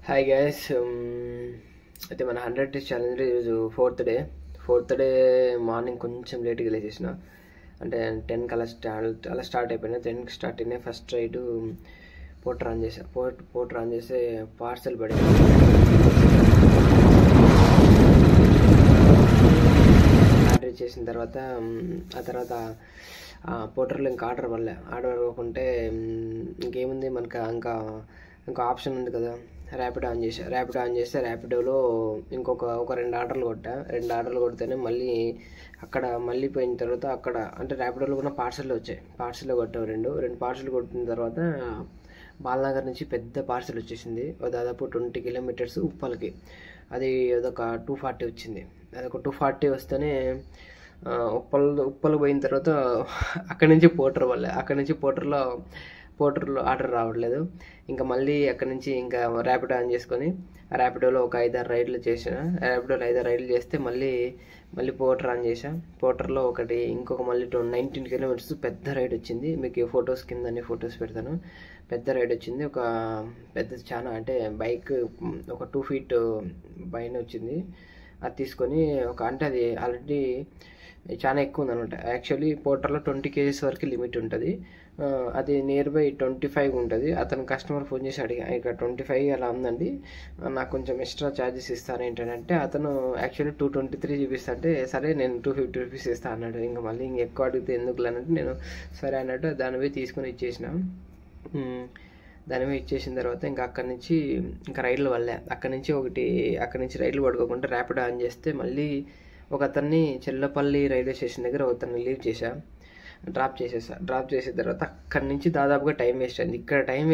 Hi guys, అయితే మన 100 days challenge ఈరోజు ఫోర్త్ డే మార్నింగ్ కొంచెం లేట్గా లేచేసిన. అంటే 10కి అలా స్టార్ట్ అయిపోయినా. 10కి స్టార్ట్ అయినా ఫస్ట్ రైడ్ పోర్ట్ ఆన్ చేసా. పోర్ట్ ఆన్ చేస్తే పార్సల్ పడింది. ఆర్డర్ చేసిన తర్వాత ఆ తర్వాత పోర్టర్లో ఇంకా ఆర్డర్ అవ్వకుంటే ఇంకేముంది మనకు ఇంకా ఆప్షన్ ఉంది కదా, ర్యాపిడో ఆన్ చేస్తే ర్యాపిడోలో ఒక 2 ఆర్డర్లు కొడితేనే మళ్ళీ పోయిన తర్వాత అక్కడ అంటే ర్యాపిడోలో కూడా పార్సల్లో కొట్టావు. రెండు పార్సల్ కొట్టిన తర్వాత బాలనగర్ నుంచి పెద్ద పార్సల్ వచ్చేసింది. దాదాపు 20 కిలోమీటర్స్ ఉప్పల్కి. అది అదొక 240 వచ్చింది. అదొక 240 వస్తేనే ఉప్పల్ పోయిన తర్వాత అక్కడి నుంచి పోర్టర్లో ఆర్డర్ రావట్లేదు. ఇంకా మళ్ళీ అక్కడి నుంచి ఇంకా ర్యాపిడో ఆన్ చేసుకొని ర్యాపిడోలో ఒక 5-6 రైడ్లు చేసిన. ర్యాపిడోలో 5-6 రైడ్లు చేస్తే మళ్ళీ పోర్టర్ ఆన్ చేసా. పోర్టర్లో ఇంకొక మళ్ళీ 19 కిలోమీటర్స్ పెద్ద రైడ్ వచ్చింది. మీకు ఫొటోస్ కింద ఫొటోస్ పెడతాను. పెద్ద రైడ్ వచ్చింది. ఒక పెద్ద చాలా అంటే బైక్ ఒక 2 feet పైన వచ్చింది. అది తీసుకొని అంటే అది ఆల్రెడీ చాలా ఎక్కువ ఉందనమాట. యాక్చువల్లీ పోర్టర్లో 20 kgs వరకు లిమిట్ ఉంటుంది. అది నియర్ బై 25 ఉంటుంది. అతను కస్టమర్ ఫోన్ చేసి అడిగా, ఇక 25 అలా ఉందండి, నాకు కొంచెం ఎక్స్ట్రా ఛార్జెస్ ఇస్తాను ఏంటంటే, అతను యాక్చువల్లీ 223 చూపిస్తా అంటే, సరే నేను 250 రూపీస్ ఇస్తాను అన్నాడు. ఇంకా మళ్ళీ ఎక్కువ అడిగితే ఎందుకు అన్నట్టు నేను సరే అన్నట్టు దానివే తీసుకొని ఇచ్చేసిన. దానివే ఇచ్చేసిన తర్వాత ఇంకా అక్కడి నుంచి రైడ్లు వల్లే అక్కడి నుంచి రైడ్లు పడుకోకుండా ర్యాపిడో ఆన్ చేస్తే మళ్ళీ ఒక అతన్ని చెల్లపల్లి రైల్వే స్టేషన్ దగ్గర ఒకతన్ని డ్రాప్ చేసిన తర్వాత అక్కడి నుంచి దాదాపుగా టైం వేస్ట్ అయింది. ఇక్కడ టైం